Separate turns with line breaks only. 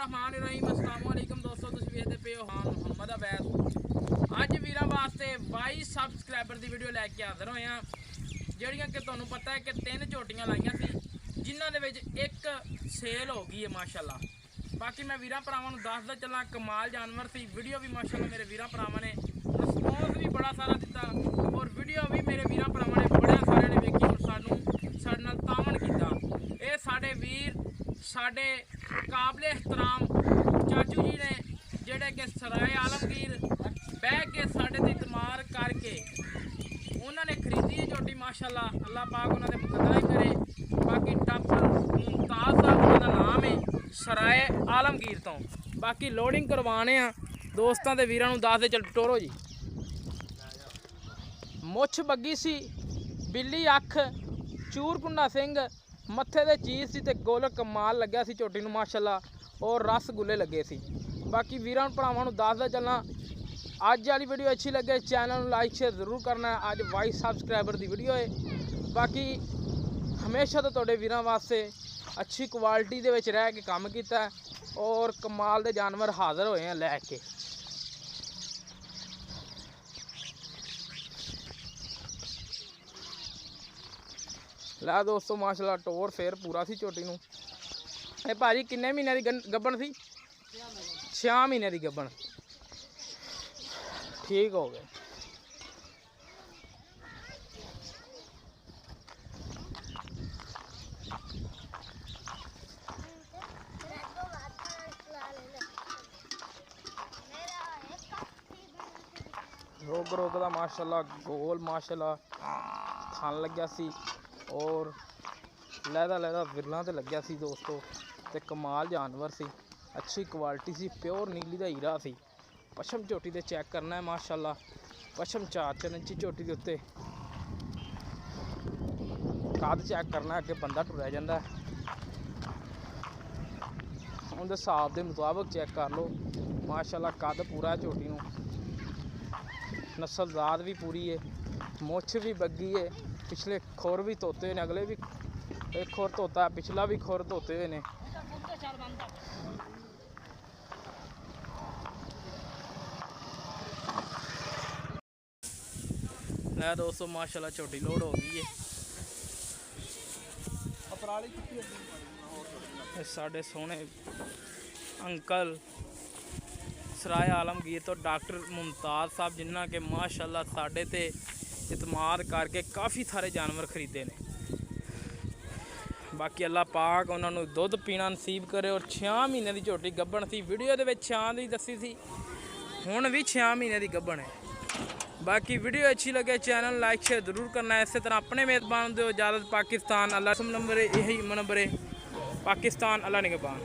बिस्मिल्लाहिर्रहमानिर्रहीम अस्सलाम वालेकुम दोस्तों, तुसीं वेखदे पे हो हां मुहम्मद अवैस। अज वीरां वास्ते 22 सबसक्राइबर की वीडियो लैके हाज़र होए हां, जिहड़ियां कि तुहानूं पता है कि 3 झोटियां लाइयां सी, जिन्हां दे विच एक सेल हो गई है माशाअल्लाह। बाकी मैं वीरां भरावां नूं दसदा चलां, कमाल जानवर सी। वीडियो भी माशाअल्लाह मेरे वीरां भरावां ने रिस्पॉन्स भी बड़ा सारा दिता और वीडियो भी मेरे वीरां भरावां ने बड़े सारे ने वेखी और साडे नाल तावन कीता। ये साडे वीर साडे काबिल एहतराम चाचू जी ने, जेडे कि सराय आलमगीर बह के साडे ते इतमार करके उन्होंने खरीदी है झोटी माशाअल्लाह। अल्लाह पाक उन्होंने मुकद्दर ही करे। बाकी डॉक्टर मुमताज साहब उन्होंने नाम है सराय आलमगीर तो। बाकी लोडिंग करवाने दोस्तों के वीरों दस दे चल टोरो जी। मुछ बग्गी सी, बिल्ली अख, चूरकुंडा सिंह, मत्थे दे चीज सी ते गोल कमाल लग्या सी झोटी नूं माशाअल्लाह और रसगुल्ले लगे सी। बाकी वीरां भरावां नूं दसदा चलना, अज वाली वीडियो अच्छी लगे चैनल लाइक शेयर जरूर करना है। अज 22 सबसक्राइबर की वीडियो है। बाकी हमेशा तो तुहाडे वीरां वास्ते अच्छी क्वालिटी दे विच रह के काम कीता और कमाल दे जानवर हाज़र होए हैं लैके। ला दोस्तों माशाअल्लाह टोर फेर पूरा सी झोटी नूं। ये भाजी किन्ने महीने की गब्बन सी? 6 महीने की गब्बन। ठीक हो गए। रोग रोग का माशाअल्लाह गोल माशाअल्लाह थान लग्या सी और लहदा लहदा विरलों ते लग्या सी दोस्तों। ते कमाल जानवर सी, अच्छी क्वालिटी सी, प्योर नीली दा हीरा सी। पशम झोटी दे चेक करना है माशाअल्लाह। पशम 4 इंची झोटी के उत्ते कद चेक करना है, अगे बंदा टुरया जांदा है उनके हिसाब के मुताबिक चेक कर लो माशाअल्लाह। कद पूरा है झोटी नूं, नस्लजात भी पूरी है, मुछ भी बग्गी है, पिछले खुर भी धोते ने, अगले भी एक खुर धोता है, पिछला भी खुर धोते हुए ने। लै दोस्तों माशाअल्लाह झोटी लोड हो गई है। साढ़े सोने अंकल सराय आलमगीर तो डॉक्टर मुमताज साहब, जिन्होंने के माशाअल्लाह साढ़े ते इतमाद करके काफ़ी सारे जानवर खरीदे ने। बाकी अल्लाह पाक उन्होंने दुध पीना नसीब करे। और 6 महीने की झोटी गब्बन सी, वीडियो के 6 की दसी सी, हुण भी 6 महीने की गब्बन है। बाकी वीडियो अच्छी लगे चैनल लाइक शेयर जरूर करना है। इस तरह अपने मेज़बान दो इजाज़त। पाकिस्तान अल्लाह नंबर यही नंबर है, पाकिस्तान अल्लाह निगहबान।